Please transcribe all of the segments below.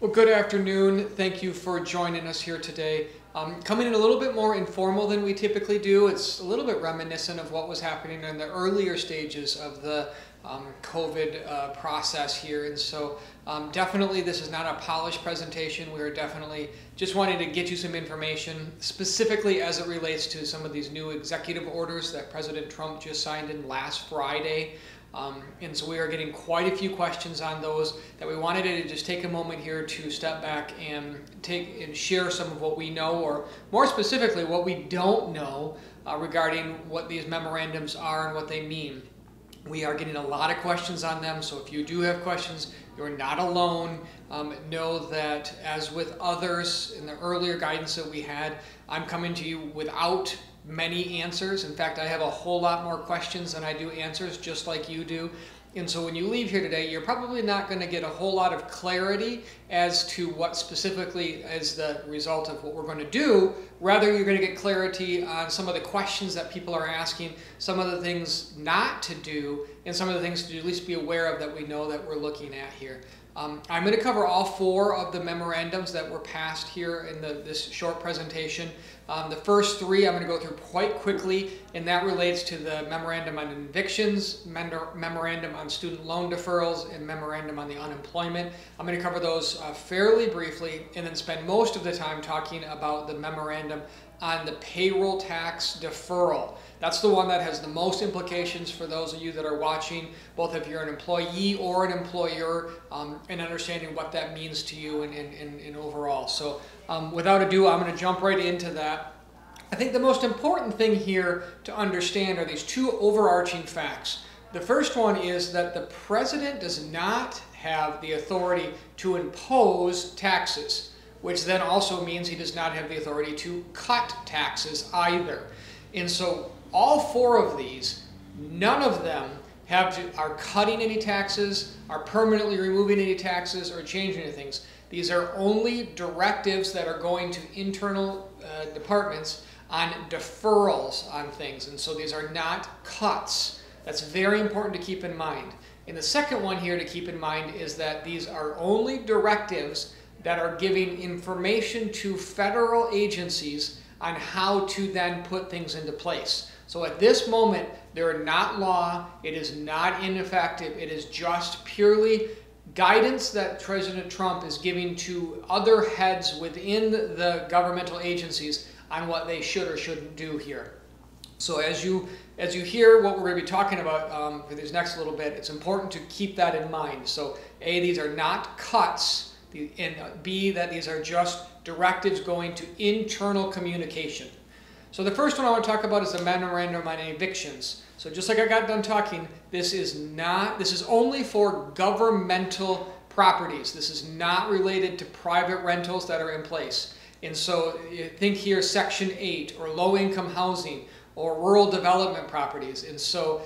Well, good afternoon. Thank you for joining us here today. Coming in a little bit more informal than we typically do. It's a little bit reminiscent of what was happening in the earlier stages of the COVID process here. And so definitely this is not a polished presentation. We are definitely just wanting to get you some information specifically as it relates to some of these new executive orders that President Trump just signed in last Friday. And so we are getting quite a few questions on those that we wanted to just take a moment here to step back and share some of what we know, or more specifically what we don't know regarding what these memorandums are and what they mean. We are getting a lot of questions on them, so if you do have questions, you're not alone. Know that as with others in the earlier guidance that we had, I'm coming to you without many answers. In fact, I have a whole lot more questions than I do answers, just like you do. And so when you leave here today, you're probably not going to get a whole lot of clarity as to what specifically is the result of what we're going to do. Rather, you're going to get clarity on some of the questions that people are asking, some of the things not to do, and some of the things to at least be aware of that we know that we're looking at here. I'm going to cover all four of the memorandums that were passed here in this short presentation. The first three I'm going to go through quite quickly, and that relates to the Memorandum on Evictions, Memorandum on Student Loan Deferrals, and Memorandum on the Unemployment. I'm going to cover those fairly briefly, and then spend most of the time talking about the Memorandum on the Payroll Tax Deferral. That's the one that has the most implications for those of you that are watching, both if you're an employee or an employer, and understanding what that means to you and overall. So without ado, I'm going to jump right into that. I think the most important thing here to understand are these two overarching facts. The first one is that the president does not have the authority to impose taxes, which then also means he does not have the authority to cut taxes either. And so all four of these, none of them are cutting any taxes, are permanently removing any taxes, or changing any things. These are only directives that are going to internal departments on deferrals on things. And so these are not cuts. That's very important to keep in mind. And the second one here to keep in mind is that these are only directives that are giving information to federal agencies on how to then put things into place. So at this moment, they're not law, it is not ineffective, it is just purely guidance that President Trump is giving to other heads within the governmental agencies on what they should or shouldn't do here. So as you hear what we're going to be talking about for this next little bit, it's important to keep that in mind. So A, these are not cuts, and B, that these are just directives going to internal communication. So the first one I want to talk about is the Memorandum on Evictions. So just like I got done talking, this is only for governmental properties. This is not related to private rentals that are in place. And so think here Section 8 or low-income housing or rural development properties. And so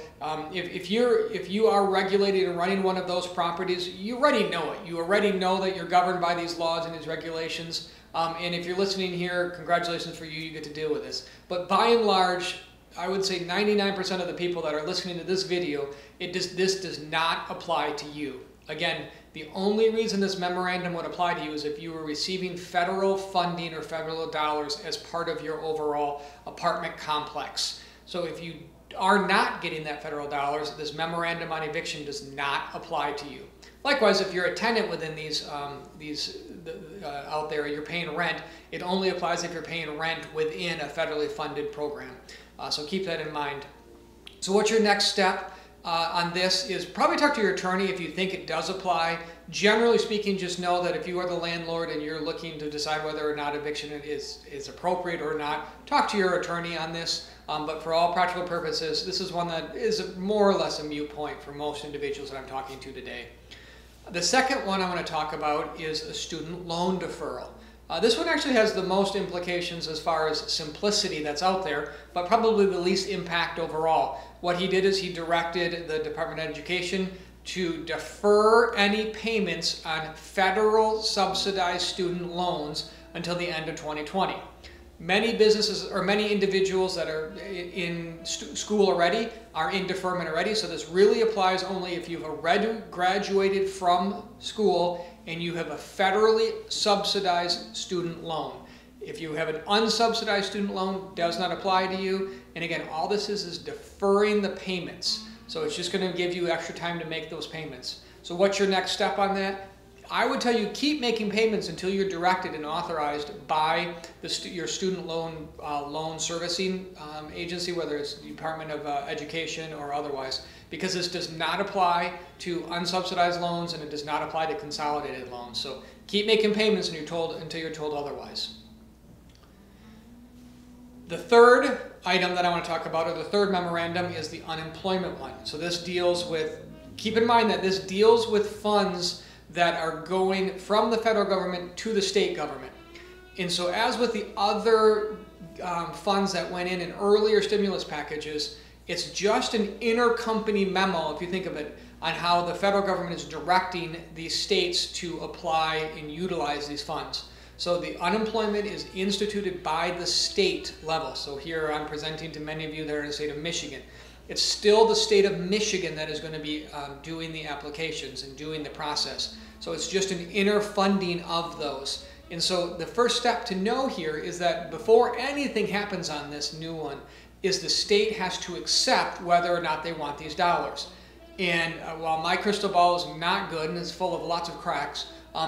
if you are regulating and running one of those properties, you already know it. You already know that you're governed by these laws and these regulations. And if you're listening here, congratulations for you, you get to deal with this. But by and large, I would say 99% of the people that are listening to this video, this does not apply to you. Again, the only reason this memorandum would apply to you is if you were receiving federal funding or federal dollars as part of your overall apartment complex. So if you are not getting that federal dollars, this memorandum on eviction does not apply to you. Likewise, if you're a tenant within these out there, you're paying rent, it only applies if you're paying rent within a federally funded program. So keep that in mind. So what's your next step on this is probably talk to your attorney if you think it does apply. Generally speaking, just know that if you are the landlord and you're looking to decide whether or not eviction is appropriate or not, talk to your attorney on this. But for all practical purposes, this is one that is more or less a moot point for most individuals that I'm talking to today. The second one I want to talk about is a student loan deferral. This one actually has the most implications as far as simplicity that's out there, but probably the least impact overall. What he did is he directed the Department of Education to defer any payments on federal subsidized student loans until the end of 2020. Many businesses or many individuals that are in school already are in deferment already. So this really applies only if you've already graduated from school and you have a federally subsidized student loan. If you have an unsubsidized student loan, does not apply to you. And again, all this is deferring the payments. So it's just going to give you extra time to make those payments. So what's your next step on that? I would tell you keep making payments until you're directed and authorized by your student loan servicing agency, whether it's the Department of Education or otherwise, because this does not apply to unsubsidized loans and it does not apply to consolidated loans. So keep making payments until you're told otherwise. The third item that I want to talk about, or the third memorandum, is the unemployment one. So this deals with, keep in mind that this deals with funds that are going from the federal government to the state government. And so as with the other funds that went in earlier stimulus packages, it's just an intercompany memo, if you think of it, on how the federal government is directing these states to apply and utilize these funds. So the unemployment is instituted by the state level. So here I'm presenting to many of you that are in the state of Michigan. It's still the state of Michigan that is going to be doing the applications and doing the process. So it's just an inner funding of those. And so the first step to know here is that before anything happens on this new one, is the state has to accept whether or not they want these dollars. And while my crystal ball is not good and is full of lots of cracks,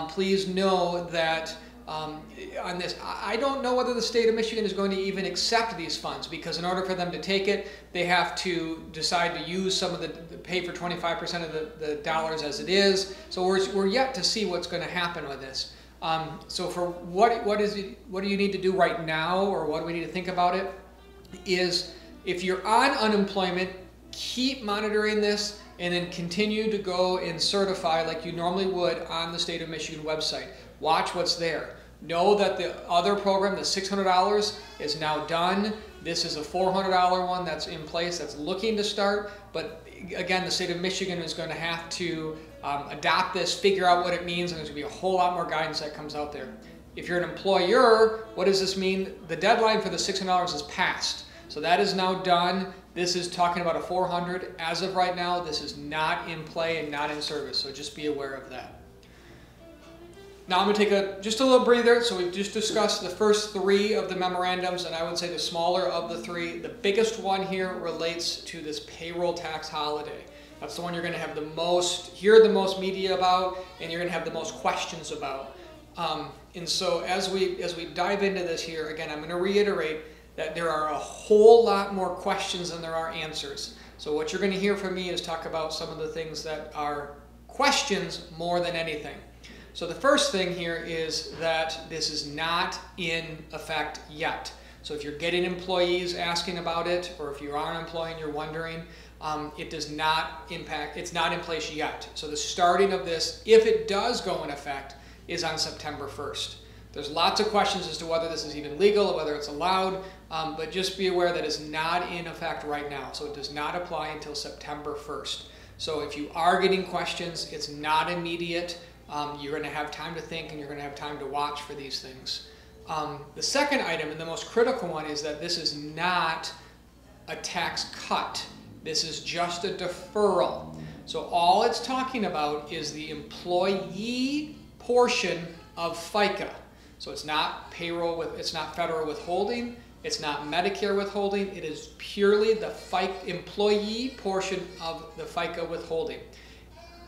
please know that on this, I don't know whether the state of Michigan is going to even accept these funds, because in order for them to take it, they have to decide to use some of pay for 25% of the dollars as it is. So we're yet to see what's going to happen with this. So for what do you need to do right now, or what do we need to think about it, is if you're on unemployment, keep monitoring this and then continue to go and certify like you normally would on the state of Michigan website. Watch what's there. Know that the other program, the $600, is now done. This is a $400 one that's in place, that's looking to start. But again, the state of Michigan is going to have to adopt this, figure out what it means, and there's going to be a whole lot more guidance that comes out there. If you're an employer, what does this mean? The deadline for the $600 is passed. So that is now done. This is talking about a $400. As of right now, this is not in play and not in service. So just be aware of that. Now I'm going to take just a little breather. So we've just discussed the first three of the memorandums, and I would say the smaller of the three. The biggest one here relates to this payroll tax holiday. That's the one you're going to have hear the most media about, and you're going to have the most questions about. And so as we dive into this here, again, I'm going to reiterate that there are a whole lot more questions than there are answers. So what you're going to hear from me is talk about some of the things that are questions more than anything. So the first thing here is that this is not in effect yet. So if you're getting employees asking about it, or if you are an employee and you're wondering, it does not impact, it's not in place yet. So the starting of this, if it does go in effect, is on September 1st. There's lots of questions as to whether this is even legal or whether it's allowed, but just be aware that it's not in effect right now. So it does not apply until September 1st. So if you are getting questions, it's not immediate. You're going to have time to think, and you're going to have time to watch for these things. The second item, and the most critical one, is that this is not a tax cut. This is just a deferral. So all it's talking about is the employee portion of FICA. So it's not payroll, it's not federal withholding, it's not Medicare withholding, it is purely the employee portion of the FICA withholding.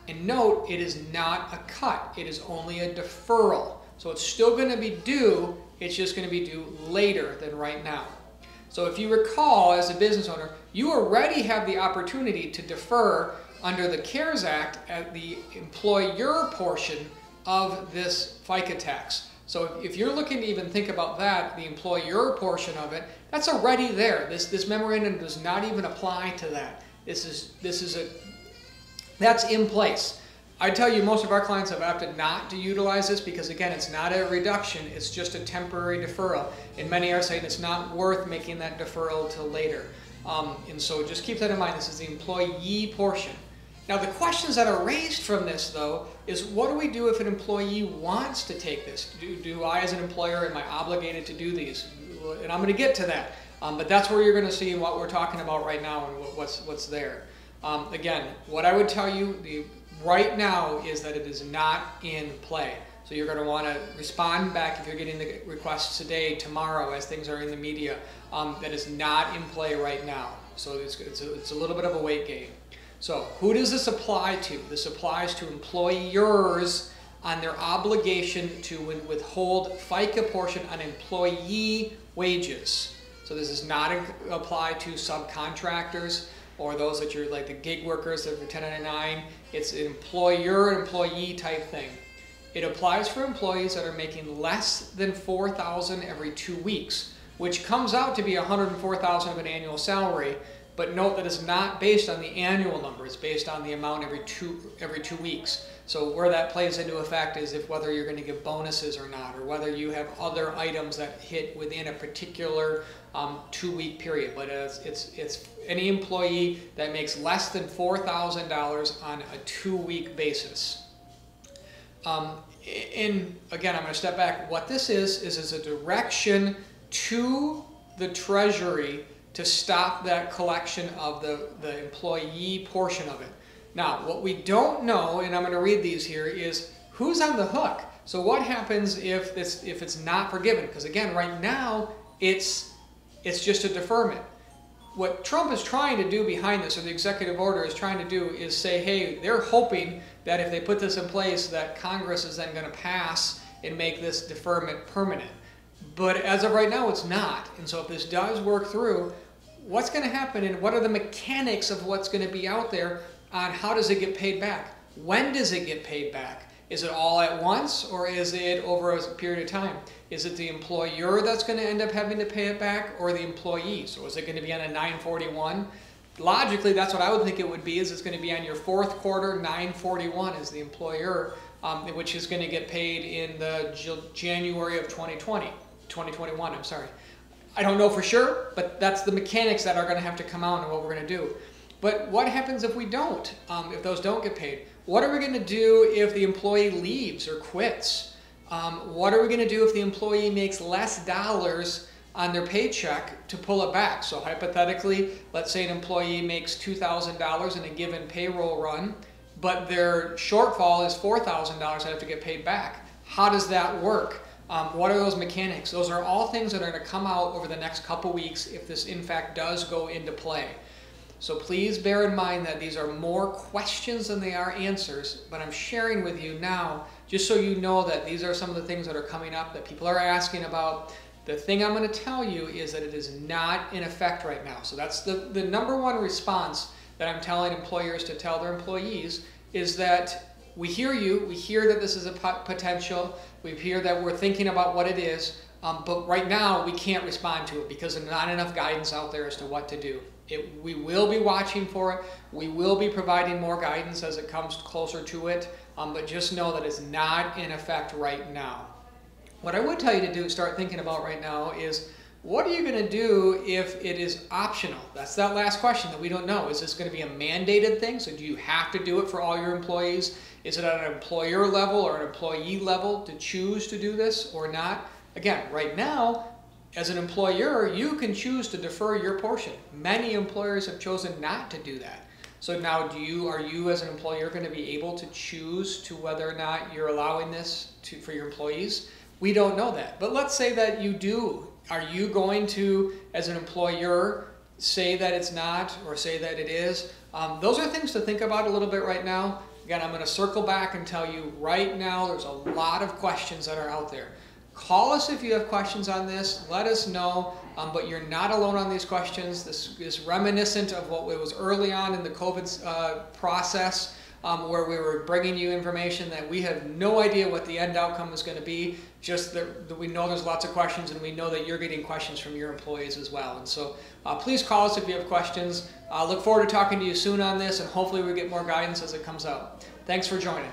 And note, it is not a cut, it is only a deferral. So it's still going to be due, it's just going to be due later than right now. So if you recall, as a business owner, you already have the opportunity to defer under the CARES Act at the employer portion of this FICA tax. So if you're looking to even think about that, the employer portion of it, that's already there. This memorandum does not even apply to that. That's in place. I tell you, most of our clients have opted not to utilize this because, again, it's not a reduction, it's just a temporary deferral. And many are saying it's not worth making that deferral till later. And so just keep that in mind. This is the employee portion. Now, the questions that are raised from this, though, is what do we do if an employee wants to take this? Do I, as an employer, am I obligated to do these? and I'm going to get to that. But that's where you're going to see what we're talking about right now and what's there. Again, what I would tell you right now is that it is not in play. So you're going to want to respond back if you're getting the requests today, tomorrow, as things are in the media. That is not in play right now. So it's a little bit of a wait game. So who does this apply to? This applies to employers on their obligation to withhold FICA portion on employee wages. So this does not apply to subcontractors or those that you're like the gig workers that are 1099. It's an employer-employee type thing. It applies for employees that are making less than $4,000 every 2 weeks, which comes out to be $104,000 of an annual salary. But note that it's not based on the annual number; it's based on the amount every two weeks. So where that plays into effect is if whether you're going to give bonuses or not, or whether you have other items that hit within a particular 2-week period. But it's any employee that makes less than $4,000 on a 2-week basis. And again, I'm going to step back. What this is a direction to the Treasury to stop that collection of the employee portion of it. Now, what we don't know, and I'm going to read these here, is who's on the hook. So what happens if it's not forgiven? Because again, right now, it's just a deferment. What Trump is trying to do behind this, or the executive order is trying to do, is say, hey, they're hoping that if they put this in place, that Congress is then going to pass and make this deferment permanent. But as of right now, it's not. And so if this does work through, what's going to happen and what are the mechanics of what's going to be out there on how does it get paid back? When does it get paid back? Is it all at once, or is it over a period of time? Is it the employer that's going to end up having to pay it back, or the employee? So is it going to be on a 941? Logically, that's what I would think it would be, is it's going to be on your fourth quarter 941 as the employer, which is going to get paid in the January of 2021, I'm sorry. I don't know for sure, but that's the mechanics that are going to have to come out and what we're going to do. But what happens if we don't, if those don't get paid? What are we going to do if the employee leaves or quits? What are we going to do if the employee makes less dollars on their paycheck to pull it back? So hypothetically, let's say an employee makes $2,000 in a given payroll run, but their shortfall is $4,000 that have to get paid back. How does that work? What are those mechanics? Those are all things that are going to come out over the next couple weeks if this in fact does go into play. So please bear in mind that these are more questions than they are answers, but I'm sharing with you now just so you know that these are some of the things that are coming up that people are asking about. The thing I'm going to tell you is that it is not in effect right now. So that's the number one response that I'm telling employers to tell their employees is that we hear you, we hear that this is a potential, we hear that we're thinking about what it is, but right now we can't respond to it because there's not enough guidance out there as to what to do. We will be watching for it. We will be providing more guidance as it comes closer to it, but just know that it's not in effect right now. What I would tell you to do, start thinking about right now is, what are you going to do if it is optional? That's that last question that we don't know. Is this going to be a mandated thing? So do you have to do it for all your employees? Is it at an employer level or an employee level to choose to do this or not? Again, right now, as an employer, you can choose to defer your portion. Many employers have chosen not to do that. So now are you as an employer going to be able to choose to whether or not you're allowing this for your employees? We don't know that. But let's say that you do. Are you going to, as an employer, say that it's not or say that it is? Those are things to think about a little bit right now. Again, I'm going to circle back and tell you right now there's a lot of questions that are out there. Call us if you have questions on this. Let us know, but you're not alone on these questions. This is reminiscent of what was early on in the COVID process, where we were bringing you information that we have no idea what the end outcome is going to be, just that we know there's lots of questions and we know that you're getting questions from your employees as well. And so please call us if you have questions. Look forward to talking to you soon on this, and hopefully we get more guidance as it comes out. Thanks for joining.